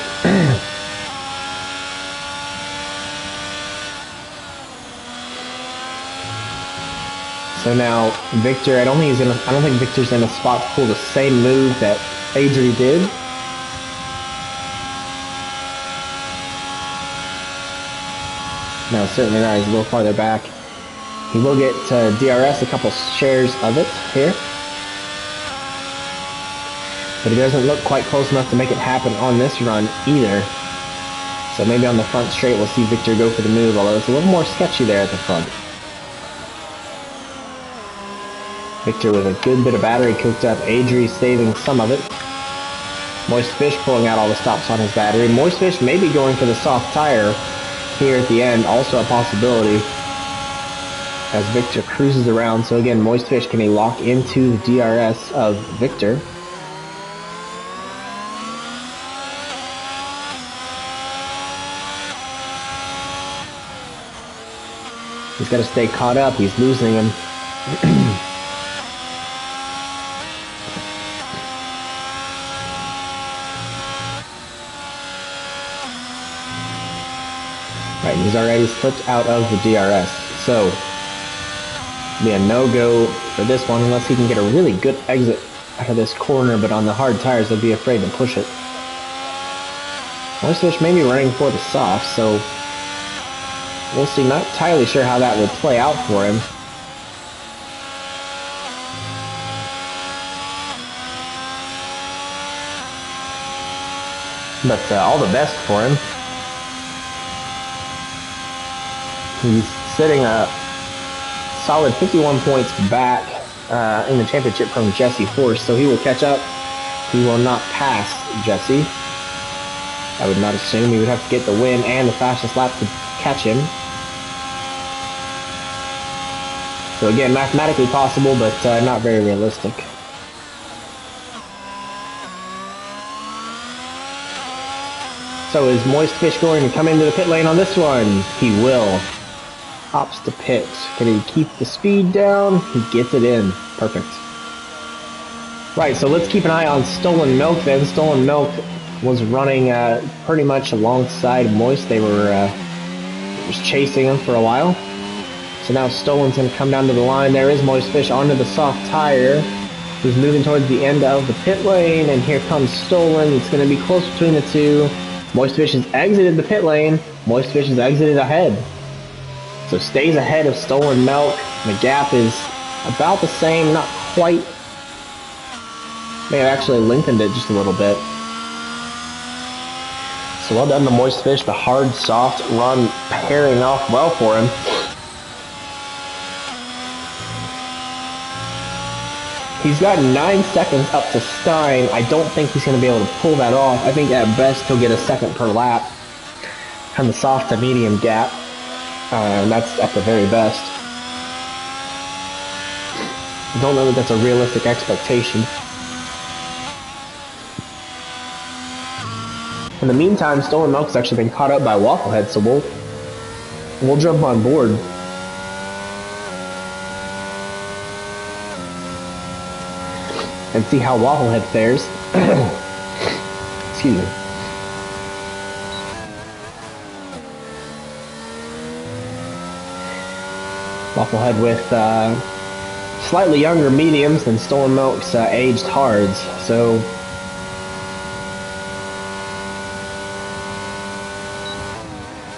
So now Victor, I don't think Victor's in a spot to pull the same move that Adri did. No, certainly not. He's a little farther back. He will get DRS a couple shares of it here. But he doesn't look quite close enough to make it happen on this run either. So maybe on the front straight we'll see Victor go for the move, although it's a little more sketchy there at the front. Victor with a good bit of battery cooked up. Adri saving some of it. Moist Fish pulling out all the stops on his battery. Moist Fish may be going for the soft tire here at the end, also a possibility as Victor cruises around. So again, Moist Fish, can he lock into the DRS of Victor? He's got to stay caught up. He's losing him. Right, he's already slipped out of the DRS, so be a no-go for this one unless he can get a really good exit out of this corner, but on the hard tires they'll be afraid to push it. Moist Fish may be running for the soft, so we'll see. Not entirely sure how that will play out for him. But all the best for him. He's sitting a solid 51 points back in the championship from Jesse Force, so he will catch up. He will not pass Jesse. I would not assume. He would have to get the win and the fastest lap to catch him. So again, mathematically possible, but not very realistic. So is Moist Fish going to come into the pit lane on this one? He will. Hops to pit. Can he keep the speed down? He gets it in. Perfect. Right, so let's keep an eye on Stolen Milk then. Stolen Milk was running pretty much alongside Moist. They were just chasing him for a while. So now Stolen's going to come down to the line. There is Moist Fish onto the soft tire. He's moving towards the end of the pit lane, and here comes Stolen. It's going to be close between the two. Moist Fish has exited the pit lane. Moist Fish has exited ahead. So stays ahead of Stolen Milk. The gap is about the same, not quite. May have actually lengthened it just a little bit. So well done to Moist Fish. The hard, soft run pairing off well for him. He's got 9 seconds up to Stein. I don't think he's going to be able to pull that off. I think at best he'll get a second per lap from the soft to medium gap. And that's at the very best. I don't know that that's a realistic expectation. In the meantime, Stolen Milk's actually been caught up by Wafflehead, so we'll jump on board. And see how Wafflehead fares. Excuse me. Wafflehead with slightly younger mediums than Stolen Milk's aged hards, so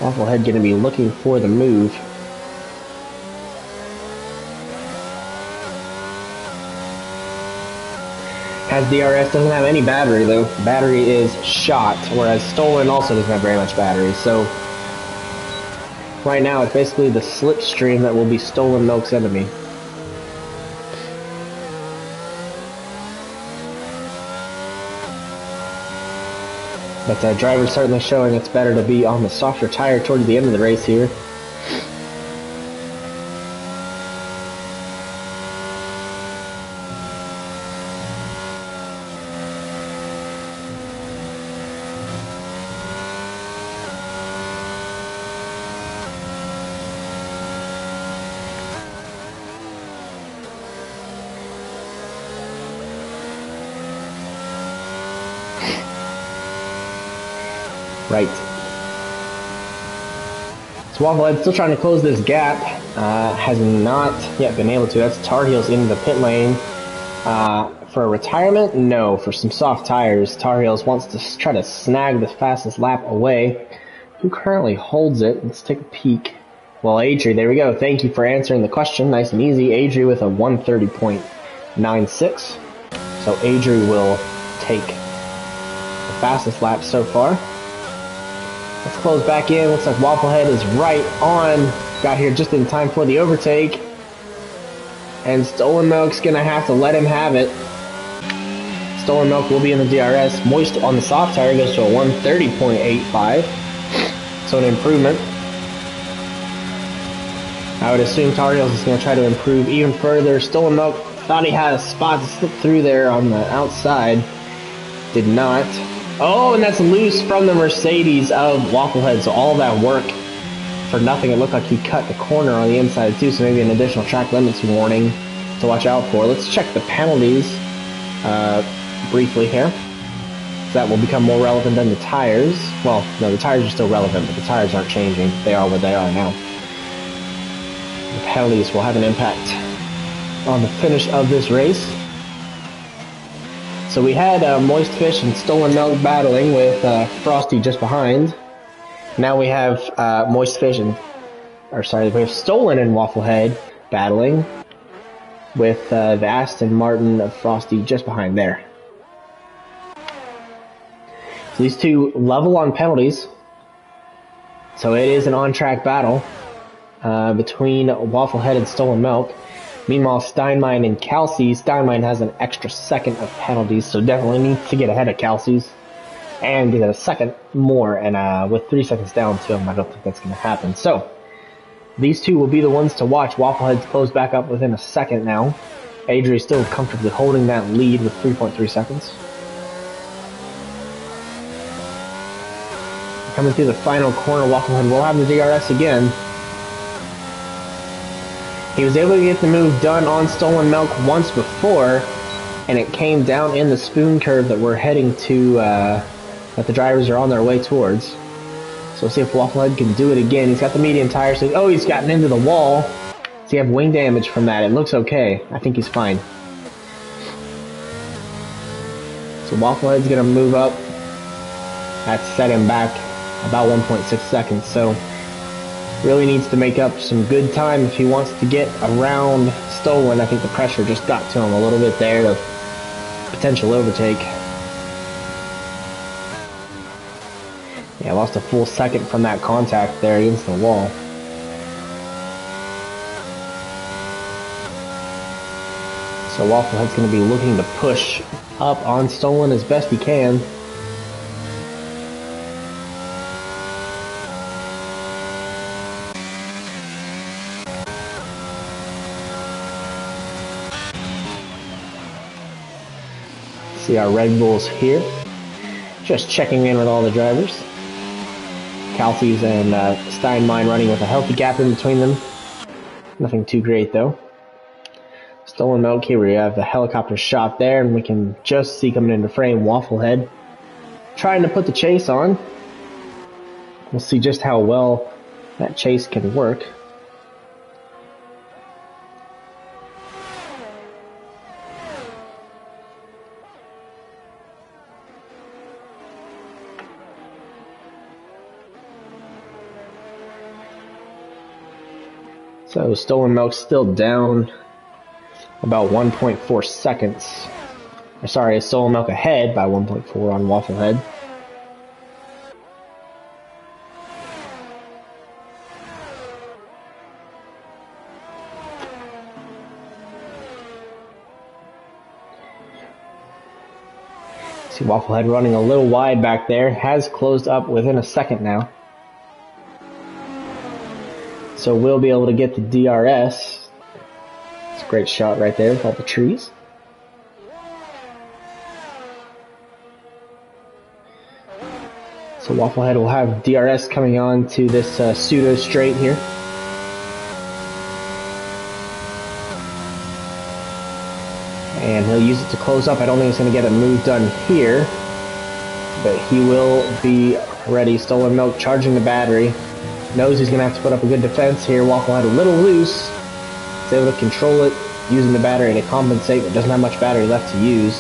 Wafflehead going to be looking for the move. Has DRS, doesn't have any battery though. Battery is shot, whereas Stolen also doesn't have very much battery. So right now it's basically the slipstream that will be Stolen Milk's enemy. But driver's certainly showing it's better to be on the softer tire towards the end of the race here. Right. So Wafflehead still trying to close this gap. Has not yet been able to. That's Tar Heels into the pit lane. For a retirement? No. For some soft tires, Tar Heels wants to try to snag the fastest lap away. Who currently holds it? Let's take a peek. Well, Adri, there we go. Thank you for answering the question. Nice and easy. Adri with a 1:30.96. So Adri will take the fastest lap so far. Let's close back in. Looks like Wafflehead is right on. Got here just in time for the overtake. And Stolen Milk's going to have to let him have it. Stolen Milk will be in the DRS. Moist on the soft tire goes to a 1:30.85. So an improvement. I would assume Tar Heels is going to try to improve even further. Stolen Milk thought he had a spot to slip through there on the outside. Did not. Oh, and that's loose from the Mercedes of Wafflehead, so all that work for nothing. It looked like he cut the corner on the inside too, so maybe an additional track limits warning to watch out for. Let's check the penalties briefly here. That will become more relevant than the tires. Well, no, the tires are still relevant, but the tires aren't changing. They are what they are now. The penalties will have an impact on the finish of this race. So we had Moist Fish and Stolen Milk battling with Frosty just behind. Now we have Moist Fish and, we have Stolen and Wafflehead battling with the Aston Martin of Frosty just behind there. So these two level on penalties. So it is an on-track battle between Wafflehead and Stolen Milk. Meanwhile, Steinmine and Kelsey. Steinmine has an extra second of penalties, so definitely needs to get ahead of Kelsey's and get a second more. And with 3 seconds down to him, I don't think that's going to happen. So these two will be the ones to watch. Wafflehead's closed back up within a second now. Adri is still comfortably holding that lead with 3.3 seconds. Coming through the final corner, Wafflehead will have the DRS again. He was able to get the move done on Stolen Milk once before, and it came down in the spoon curve that we're heading to, that the drivers are on their way towards. So we'll see if Wafflehead can do it again. He's got the medium tire, so he's gotten into the wall. So you have wing damage from that. It looks okay. I think he's fine. So Wafflehead's going to move up. That set him back about 1.6 seconds, so really needs to make up some good time if he wants to get around Stolen. I think the pressure just got to him a little bit there of potential overtake. Yeah, lost a full second from that contact there against the wall. So Wafflehead's going to be looking to push up on Stolen as best he can. See our Red Bulls here. Just checking in with all the drivers. Kelsey's and Steinmine running with a healthy gap in between them. Nothing too great though. Stolen Milk, here we have the helicopter shot there, and we can just see coming into frame Wafflehead trying to put the chase on. We'll see just how well that chase can work. So Stolen Milk still down about 1.4 seconds. Or sorry, Stolen Milk ahead by 1.4 on Wafflehead. See Wafflehead running a little wide back there. Has closed up within a second now. So we'll be able to get the DRS. It's a great shot right there with all the trees. So Wafflehead will have DRS coming on to this pseudo straight here. And he'll use it to close up. I don't think he's going to get a move done here. But he will be ready. Stolen Milk charging the battery. Knows he's going to have to put up a good defense here. Wafflehead a little loose. He's able to control it using the battery to compensate, but doesn't have much battery left to use.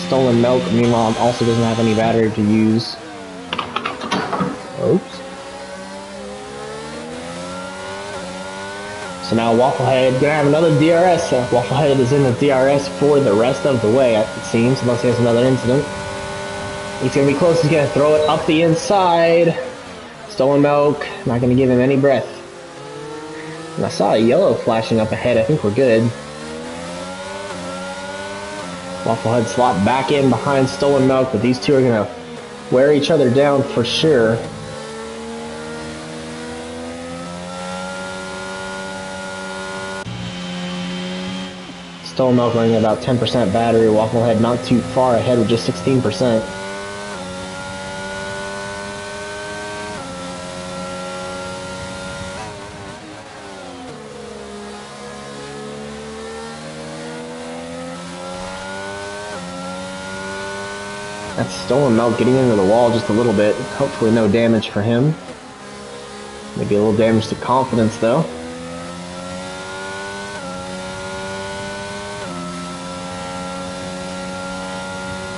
Stolen Milk, meanwhile, also doesn't have any battery to use. Oops. So now Wafflehead gonna have another DRS. Wafflehead is in the DRS for the rest of the way, it seems, unless he has another incident. He's gonna be close. He's gonna throw it up the inside. Stolen Milk, not gonna give him any breath. And I saw a yellow flashing up ahead. I think we're good. Wafflehead slot back in behind Stolen Milk, but these two are gonna wear each other down for sure. Stolen Milk running about 10% battery. Wafflehead not too far ahead with just 16%. That's Stolen Milk getting into the wall just a little bit. Hopefully no damage for him. Maybe a little damage to confidence though.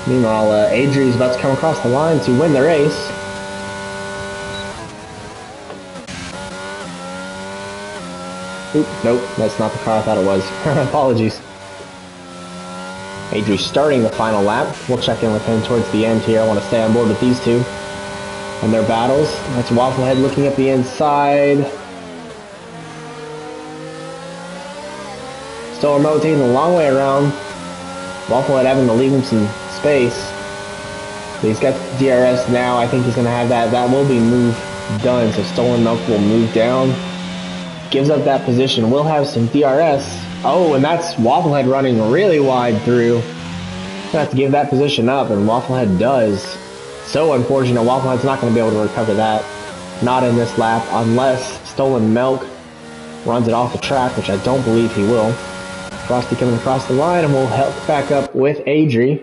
Meanwhile, Adri's about to come across the line to win the race. Oop, nope, that's not the car I thought it was. Apologies. Adri's starting the final lap. We'll check in with him towards the end here. I want to stay on board with these two and their battles. That's Wafflehead looking at the inside. Stolen Milk taking the long way around. Wafflehead having to leave him some space. But he's got DRS now. I think he's going to have that. That will be move done. So Stolen Milk will move down. Gives up that position. We'll have some DRS. Oh, and that's Wafflehead running really wide through. Gonna have to give that position up, and Wafflehead does. So unfortunate. Wafflehead's not going to be able to recover that. Not in this lap, unless Stolen Milk runs it off the track, which I don't believe he will. Frosty coming across the line, and we'll help back up with Adri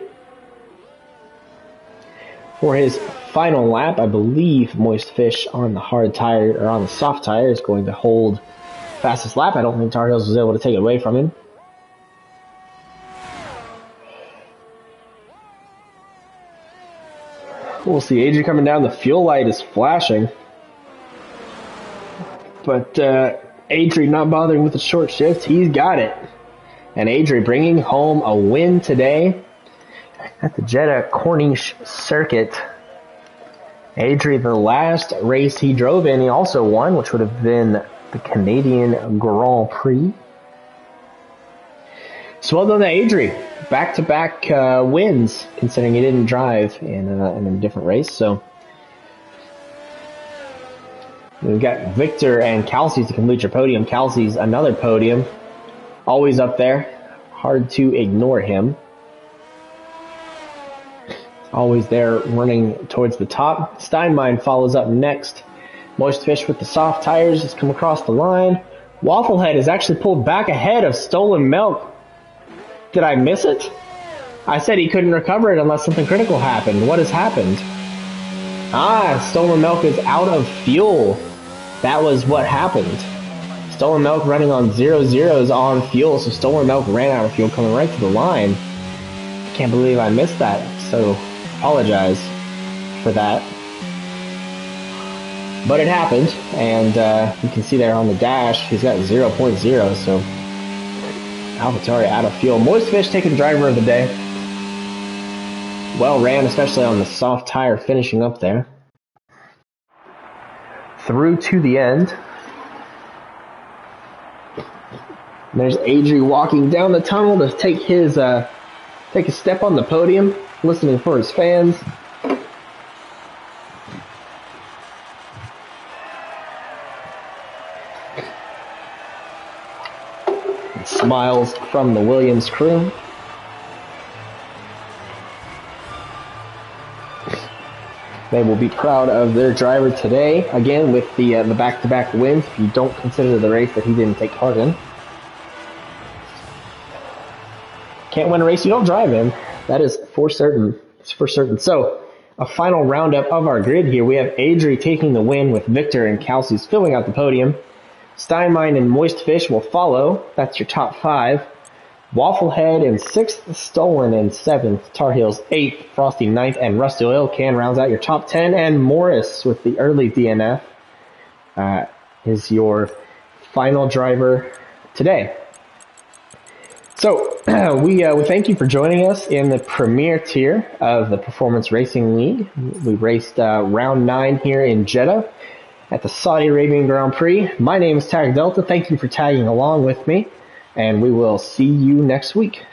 for his final lap. I believe Moist Fish on the hard tire, or on the soft tire, is going to hold fastest lap. I don't think Tar Heels was able to take it away from him. We'll see Adri coming down. The fuel light is flashing. But Adri not bothering with the short shift. He's got it. And Adri bringing home a win today at the Jeddah Corniche circuit. Adri, the last race he drove in, he also won, which would have been the Canadian Grand Prix. So well done to Adri. Back-to-back wins, considering he didn't drive in a different race. So we've got Victor and Kelsey's to complete your podium. Kelsey's another podium. Always up there. Hard to ignore him. always there running towards the top. Steinmine follows up next. Moist Fish with the soft tires has come across the line. Wafflehead is actually pulled back ahead of Stolen Milk. Did I miss it? I said he couldn't recover it unless something critical happened. What has happened? Stolen Milk is out of fuel. That was what happened. Stolen Milk running on 0-0s on fuel, so Stolen Milk ran out of fuel coming right to the line. Can't believe I missed that, so apologize for that. But it happened, and you can see there on the dash, he's got 0.0, so AlphaTauri out of fuel. Moist Fish taking driver of the day. Well ran, especially on the soft tire finishing up there. Through to the end. And there's Adri walking down the tunnel to take his take a step on the podium, listening for his fans. Smiles from the Williams crew. They will be proud of their driver today, again with the back-to-back wins, if you don't consider the race that he didn't take part in. Can't win a race you don't drive in. That is for certain. It's for certain. So, a final roundup of our grid here. We have Adri taking the win with Victor and Kelsey's filling out the podium. Steinmine and Moist Fish will follow. That's your top 5. Wafflehead in 6th, Stolen in 7th, Tar Heels 8th, Frosty 9th, and Rusty Oil Can rounds out your top 10. And Morris with the early DNF is your final driver today. So we thank you for joining us in the premier tier of the Performance Racing League. We raced round 9 here in Jeddah at the Saudi Arabian Grand Prix. My name is Tag Delta. Thank you for tagging along with me, and we will see you next week.